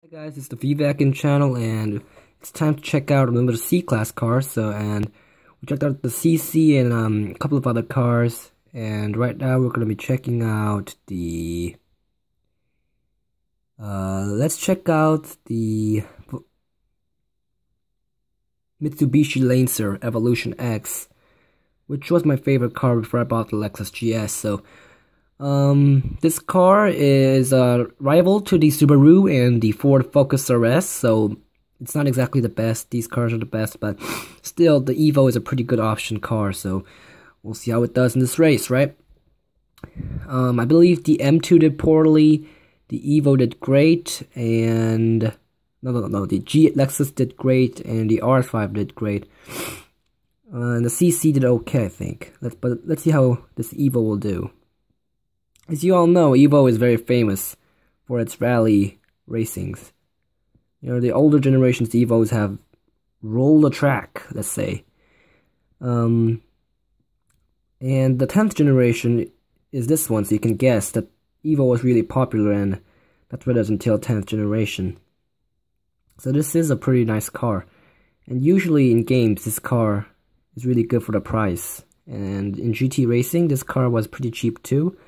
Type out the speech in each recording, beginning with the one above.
Hey guys, it's the VVACin channel, and it's time to check out another C-Class car. And we checked out the CC and a couple of other cars, and right now we're going to be checking out the let's check out the Mitsubishi Lancer Evolution X, which was my favorite car before I bought the Lexus GS. This car is a rival to the Subaru and the Ford Focus RS, so it's not exactly the best. These cars are the best, but still, the Evo is a pretty good option car, so we'll see how it does in this race, right? I believe the M2 did poorly, the Evo did great, and the Lexus did great, and the RS5 did great. And the CC did okay, I think. Let's see how this Evo will do. As you all know, Evo is very famous for its rally racings. You know, the older generations, the Evos have rolled the track, let's say. And the 10th generation is this one, so you can guess that Evo was really popular, and that's what it is until 10th generation. So this is a pretty nice car. And usually in games, this car is really good for the price. And in GT racing, this car was pretty cheap too.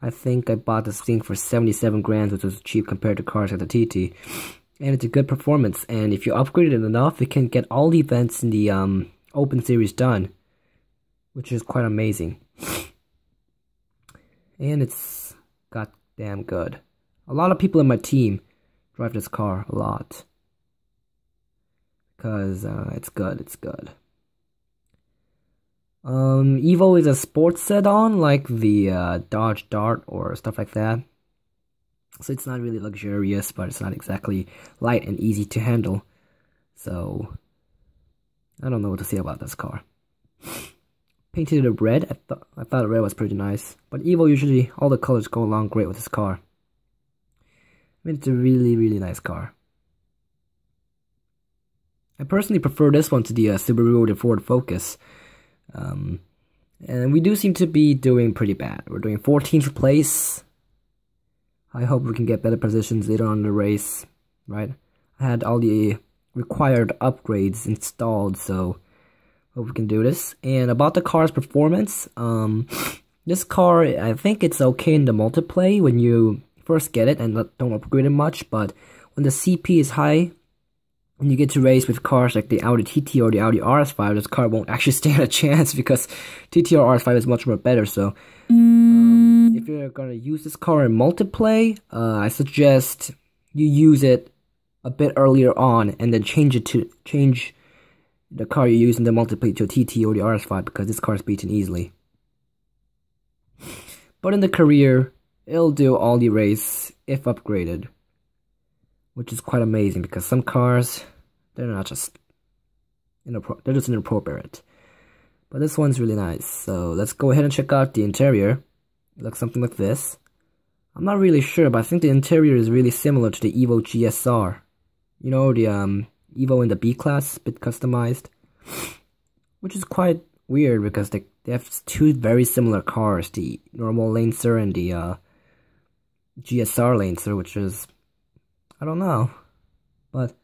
I think I bought this thing for 77 grand, which was cheap compared to cars like the TT. And it's a good performance, and if you upgrade it enough, it can get all the events in the Open Series done, which is quite amazing. And it's goddamn good. A lot of people in my team drive this car a lot, because it's good. Evo is a sports sedan like the Dodge Dart or stuff like that. So it's not really luxurious, but it's not exactly light and easy to handle. So I don't know what to say about this car. Painted it red, I thought red was pretty nice. But Evo, usually all the colors go along great with this car. I mean, it's a really nice car. I personally prefer this one to the Subaru or the Ford Focus. And we do seem to be doing pretty bad. We're doing 14th place. I hope we can get better positions later on in the race, right? I had all the required upgrades installed, so hope we can do this. And about the car's performance, this car, I think it's okay in the multiplay when you first get it and don't upgrade it much, but when the CP is high, when you get to race with cars like the Audi TT or the Audi RS5, this car won't actually stand a chance because TT or RS5 is much more better. So, if you're gonna use this car in multiplay, I suggest you use it a bit earlier on and then change the car you use in the multiplay to a TT or the RS5 because this car is beaten easily. But in the career, it'll do all the race if upgraded, which is quite amazing because some cars, they're just inappropriate. But this one's really nice. So let's go ahead and check out the interior. It looks something like this. I'm not really sure, but I think the interior is really similar to the Evo GSR. You know, the Evo in the B class, bit customized, which is quite weird because they have two very similar cars, the normal Lancer and the GSR Lancer, which is, I don't know, but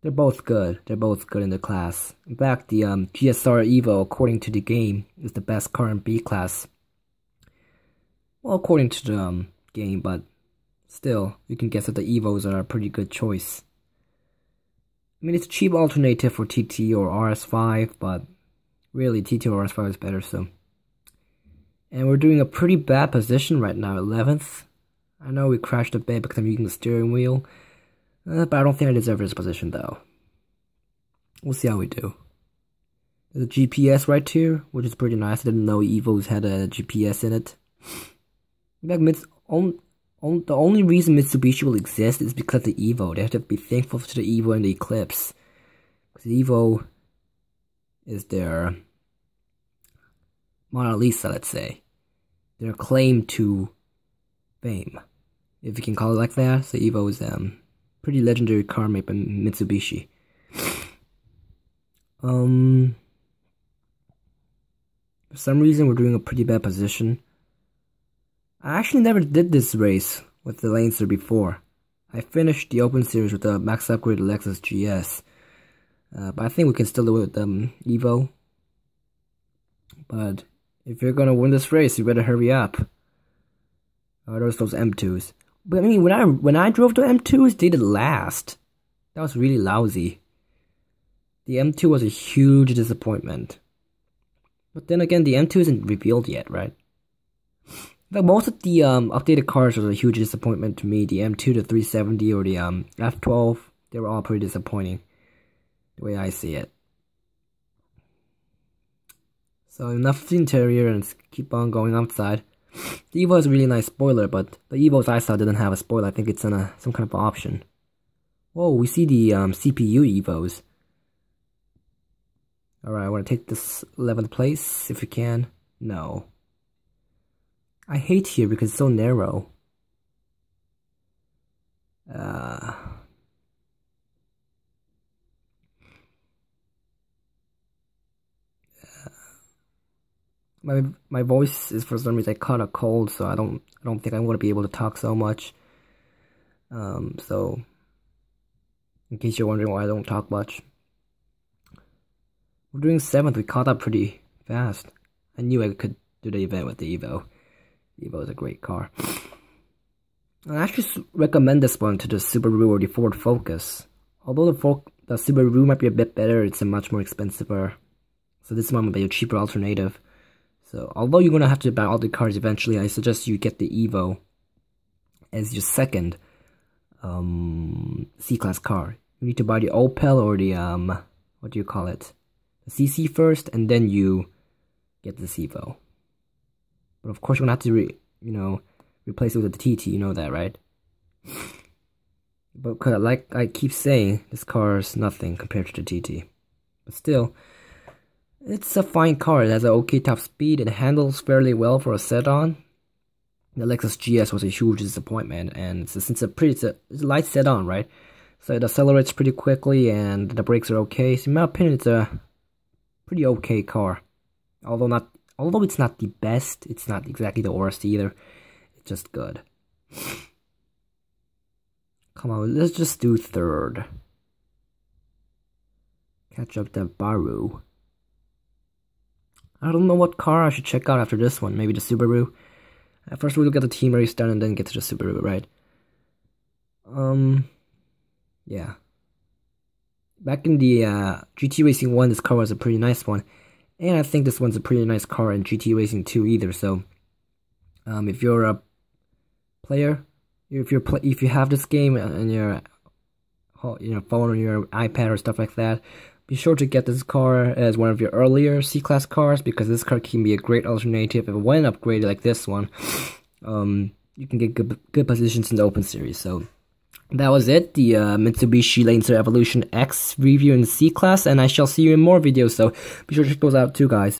they're both good. They're both good in the class. In fact, the GSR Evo, according to the game, is the best car in B class. Well, according to the game, but still, you can guess that the Evos are a pretty good choice. I mean, it's a cheap alternative for TT or RS5, but really, TT or RS5 is better, so. And we're doing a pretty bad position right now, 11th. I know we crashed a bit because I'm using the steering wheel, but I don't think I deserve this position, though. We'll see how we do. There's a GPS right here, which is pretty nice. I didn't know Evos had a GPS in it. In fact, the only reason Mitsubishi will exist is because of the Evo. They have to be thankful to the Evo and the Eclipse. Because the Evo is their Mona Lisa, let's say. Their claim to fame, if you can call it like that. So Evo is pretty legendary car made by Mitsubishi. For some reason, we're doing a pretty bad position. I actually never did this race with the Lancer before. I finished the Open Series with the max upgrade Lexus GS. But I think we can still do it with Evo. But if you're gonna win this race, you better hurry up. There's those M2s. But I mean, when I drove the M2s, they did last. That was really lousy. The M2 was a huge disappointment. But then again, the M2 isn't revealed yet, right? But most of the updated cars was a huge disappointment to me. The M2, the 370, or the F12, they were all pretty disappointing. The way I see it. So enough of the interior, and let's keep on going outside. The Evo has a really nice spoiler, but the Evos I saw didn't have a spoiler. I think it's in some kind of option. Whoa, we see the CPU Evos. Alright, I want to take this 11th place, if we can. No. I hate here because it's so narrow. My voice is, for some reason, I caught a cold, so I don't think I'm gonna be able to talk so much. So in case you're wondering why I don't talk much. We're doing 7th, we caught up pretty fast. I knew I could do the event with the Evo. The Evo is a great car. I actually recommend this one to the Subaru or the Ford Focus. Although the Subaru might be a bit better, it's a much more expensive car. So this one might be a cheaper alternative. So, although you're going to have to buy all the cars eventually, I suggest you get the Evo as your second C-Class car. You need to buy the Opel or the, what do you call it? The CC first, and then you get this Evo. But of course, you're going to have to, replace it with the TT, you know that, right? But like I keep saying, this car is nothing compared to the TT. But still, it's a fine car. It has an okay top speed. It handles fairly well for a sedan. The Lexus GS was a huge disappointment, and it's a light sedan, right? So it accelerates pretty quickly, and the brakes are okay. So in my opinion, it's a pretty okay car. Although it's not the best, it's not exactly the worst either. It's just good. Come on, let's just do 3rd. Catch up to Baru. I don't know what car I should check out after this one. Maybe the Subaru. First we'll get the team race done and then get to the Subaru, right? Yeah. Back in the GT Racing 1, this car was a pretty nice one. And I think this one's a pretty nice car in GT Racing 2 either, so if you're a player, if you have this game on your phone or your iPad or stuff like that, be sure to get this car as one of your earlier C-Class cars, because this car can be a great alternative. If when upgraded like this one, you can get good positions in the Open Series. So that was it, the Mitsubishi Lancer Evolution X review in C-Class, and I shall see you in more videos, so be sure to check those out too, guys.